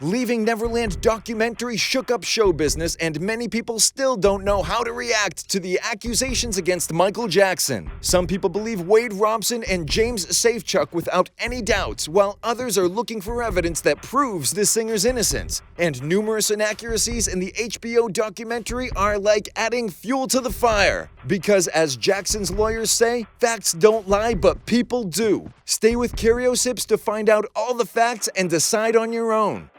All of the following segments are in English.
Leaving Neverland documentary shook up show business, and many people still don't know how to react to the accusations against Michael Jackson. Some people believe Wade Robson and James Safechuck without any doubts, while others are looking for evidence that proves the singer's innocence. And numerous inaccuracies in the HBO documentary are like adding fuel to the fire. Because as Jackson's lawyers say, facts don't lie, but people do. Stay with Curiosips to find out all the facts and decide on your own.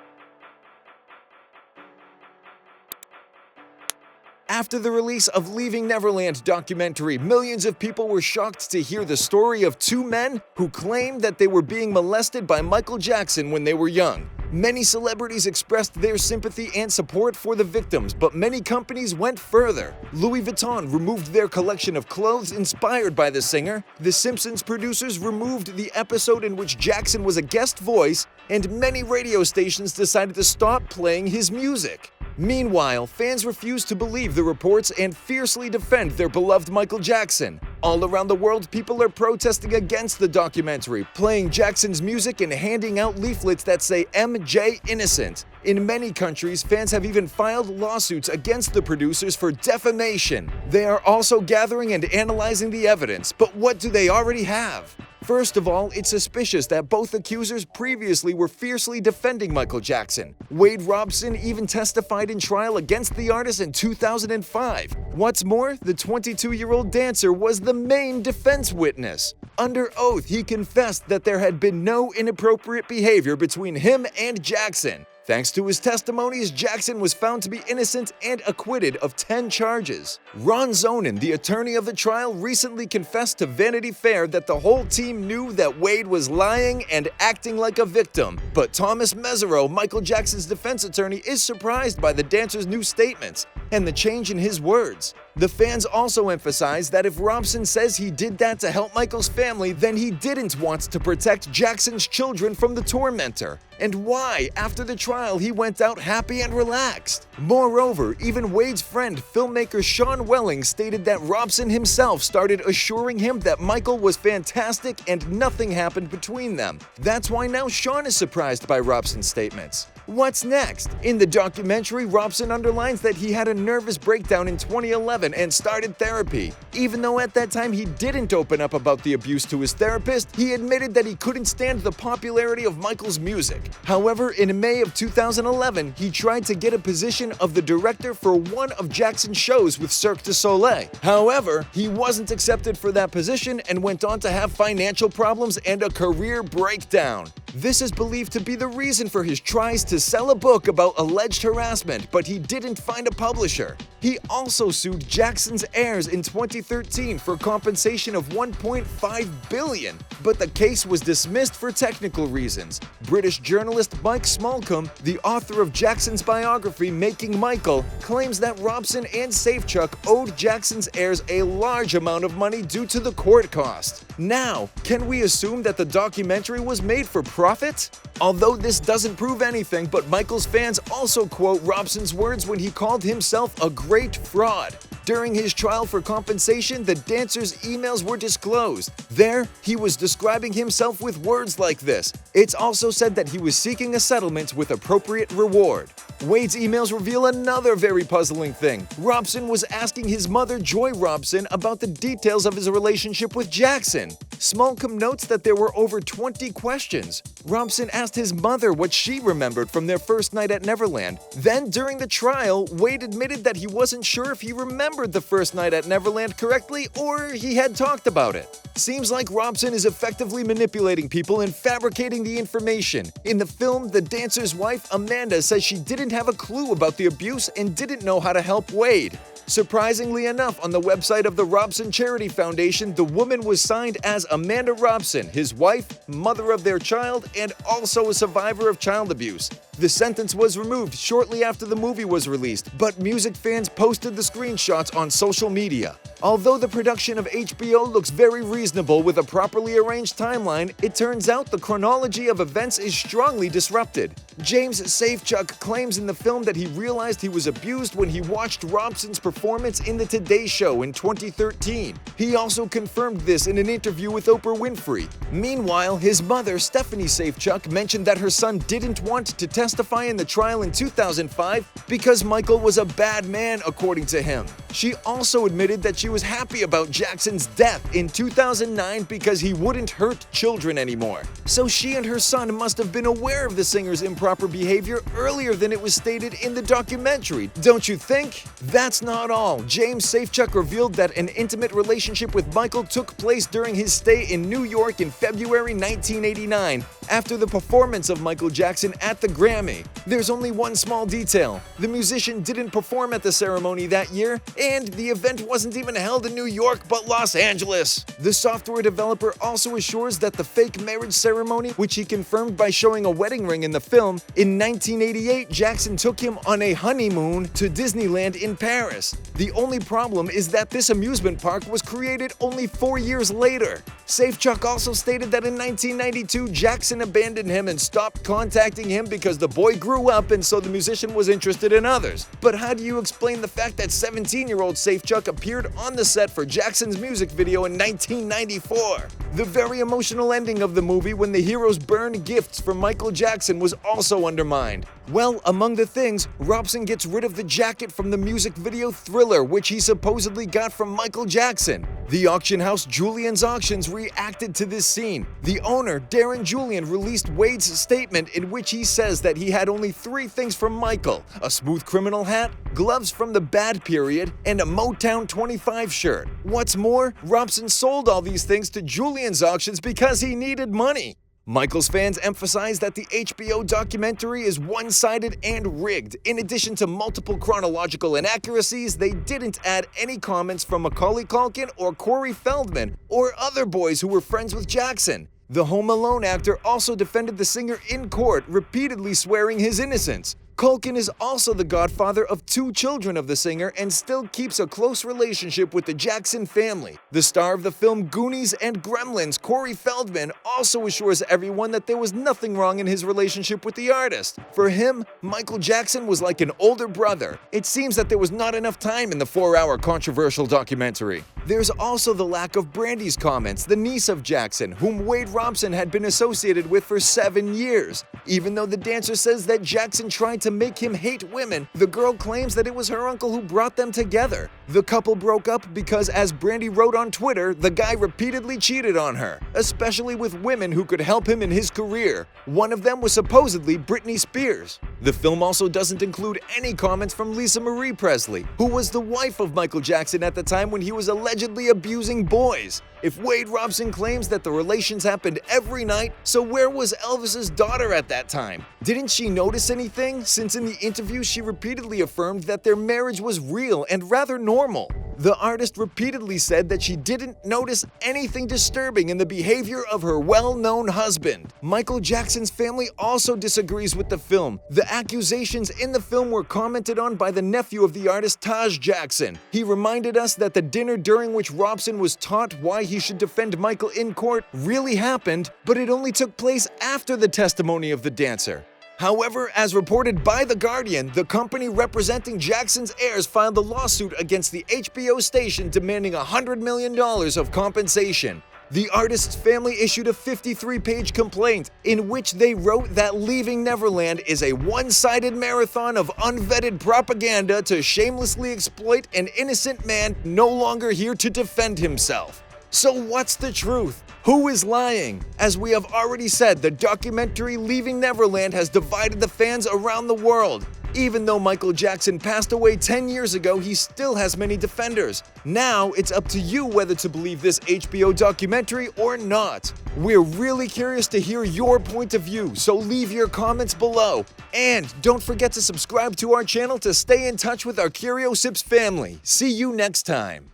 After the release of Leaving Neverland documentary, millions of people were shocked to hear the story of two men who claimed that they were being molested by Michael Jackson when they were young. Many celebrities expressed their sympathy and support for the victims, but many companies went further. Louis Vuitton removed their collection of clothes inspired by the singer, The Simpsons producers removed the episode in which Jackson was a guest voice, and many radio stations decided to stop playing his music. Meanwhile, fans refuse to believe the reports and fiercely defend their beloved Michael Jackson. All around the world, people are protesting against the documentary, playing Jackson's music and handing out leaflets that say MJ Innocent. In many countries, fans have even filed lawsuits against the producers for defamation. They are also gathering and analyzing the evidence, but what do they already have? First of all, it's suspicious that both accusers previously were fiercely defending Michael Jackson. Wade Robson even testified in trial against the artist in 2005. What's more, the 22-year-old dancer was the main defense witness. Under oath, he confessed that there had been no inappropriate behavior between him and Jackson. Thanks to his testimonies, Jackson was found to be innocent and acquitted of 10 charges. Ron Zonin, the attorney of the trial, recently confessed to Vanity Fair that the whole team knew that Wade was lying and acting like a victim. But Thomas Mesereau, Michael Jackson's defense attorney, is surprised by the dancer's new statements and the change in his words. The fans also emphasize that if Robson says he did that to help Michael's family, then he didn't want to protect Jackson's children from the tormentor. And why, after the trial, he went out happy and relaxed. Moreover, even Wade's friend, filmmaker Sean Welling, stated that Robson himself started assuring him that Michael was fantastic and nothing happened between them. That's why now Sean is surprised by Robson's statements. What's next? In the documentary, Robson underlines that he had a nervous breakdown in 2011 and started therapy. Even though at that time he didn't open up about the abuse to his therapist, he admitted that he couldn't stand the popularity of Michael's music. However, in May of 2011, he tried to get a position of the director for one of Jackson's shows with Cirque du Soleil. However, he wasn't accepted for that position and went on to have financial problems and a career breakdown. This is believed to be the reason for his tries to sell a book about alleged harassment, but he didn't find a publisher. He also sued Jackson's heirs in 2013 for compensation of $1.5 billion, but the case was dismissed for technical reasons. British journalist Mike Smallcombe, the author of Jackson's biography Making Michael, claims that Robson and Safechuck owed Jackson's heirs a large amount of money due to the court cost. Now, can we assume that the documentary was made for profit? Although this doesn't prove anything, but Michael's fans also quote Robson's words when he called himself a great fraud. During his trial for compensation, the dancer's emails were disclosed. There, he was describing himself with words like this. It's also said that he was seeking a settlement with appropriate reward. Wade's emails reveal another very puzzling thing. Robson was asking his mother, Joy Robson, about the details of his relationship with Jackson. Smallcombe notes that there were over 20 questions. Robson asked his mother what she remembered from their first night at Neverland. Then, during the trial, Wade admitted that he wasn't sure if he remembered the first night at Neverland correctly or he had talked about it. Seems like Robson is effectively manipulating people and fabricating the information. In the film, the dancer's wife, Amanda, says she didn't have a clue about the abuse and didn't know how to help Wade. Surprisingly enough, on the website of the Robson Charity Foundation, the woman was signed as Amanda Robson, his wife, mother of their child, and also a survivor of child abuse. The sentence was removed shortly after the movie was released, but music fans posted the screenshots on social media. Although the production of HBO looks very reasonable with a properly arranged timeline, it turns out the chronology of events is strongly disrupted. James Safechuck claims in the film that he realized he was abused when he watched Robson's performance in The Today Show in 2013. He also confirmed this in an interview with Oprah Winfrey. Meanwhile, his mother, Stephanie Safechuck, mentioned that her son didn't want to testify in the trial in 2005 because Michael was a bad man, according to him. She also admitted that she was happy about Jackson's death in 2009 because he wouldn't hurt children anymore. So she and her son must have been aware of the singer's improper behavior earlier than it was stated in the documentary, don't you think? That's not all. James Safechuck revealed that an intimate relationship with Michael took place during his stay in New York in February 1989, after the performance of Michael Jackson at the Grammy. There's only one small detail. The musician didn't perform at the ceremony that year, and the event wasn't even held in New York but Los Angeles. The software developer also assures that the fake marriage ceremony, which he confirmed by showing a wedding ring in the film, in 1988 Jackson took him on a honeymoon to Disneyland in Paris. The only problem is that this amusement park was created only 4 years later. Safechuck also stated that in 1992 Jackson abandoned him and stopped contacting him because the boy grew up and so the musician was interested in others. But how do you explain the fact that 17-year-old Safechuck appeared on the set for Jackson's music video in 1994? The very emotional ending of the movie when the heroes burned gifts from Michael Jackson was also undermined. Well, among the things, Robson gets rid of the jacket from the music video Thriller, which he supposedly got from Michael Jackson. The auction house Julian's Auctions reacted to this scene. The owner, Darren Julian, released Wade's statement in which he says that he had only 3 things from Michael: a Smooth Criminal hat, gloves from the Bad Period, and a Motown 25 shirt. What's more, Robson sold all these things to Julian's Auctions because he needed money. Michael's fans emphasize that the HBO documentary is one-sided and rigged. In addition to multiple chronological inaccuracies, they didn't add any comments from Macaulay Culkin or Corey Feldman or other boys who were friends with Jackson. The Home Alone actor also defended the singer in court, repeatedly swearing his innocence. Culkin is also the godfather of 2 children of the singer and still keeps a close relationship with the Jackson family. The star of the film Goonies and Gremlins, Corey Feldman, also assures everyone that there was nothing wrong in his relationship with the artist. For him, Michael Jackson was like an older brother. It seems that there was not enough time in the 4-hour controversial documentary. There's also the lack of Brandy's comments, the niece of Jackson, whom Wade Robson had been associated with for 7 years. Even though the dancer says that Jackson tried to make him hate women, the girl claims that it was her uncle who brought them together. The couple broke up because, as Brandy wrote on Twitter, the guy repeatedly cheated on her, especially with women who could help him in his career. One of them was supposedly Britney Spears. The film also doesn't include any comments from Lisa Marie Presley, who was the wife of Michael Jackson at the time when he was allegedly abusing boys. If Wade Robson claims that the relations happened every night, so where was Elvis's daughter at that time? Didn't she notice anything, since in the interview she repeatedly affirmed that their marriage was real and rather normal? The artist repeatedly said that she didn't notice anything disturbing in the behavior of her well-known husband. Michael Jackson's family also disagrees with the film. The accusations in the film were commented on by the nephew of the artist, Taj Jackson. He reminded us that the dinner during which Robson was taught why he should defend Michael in court really happened, but it only took place after the testimony of the dancer. However, as reported by The Guardian, the company representing Jackson's heirs filed a lawsuit against the HBO station demanding $100 million of compensation. The artist's family issued a 53-page complaint in which they wrote that Leaving Neverland is a one-sided marathon of unvetted propaganda to shamelessly exploit an innocent man no longer here to defend himself. So what's the truth? Who is lying? As we have already said, the documentary Leaving Neverland has divided the fans around the world. Even though Michael Jackson passed away 10 years ago, he still has many defenders. Now, it's up to you whether to believe this HBO documentary or not. We're really curious to hear your point of view, so leave your comments below. And don't forget to subscribe to our channel to stay in touch with our CurioSips family. See you next time.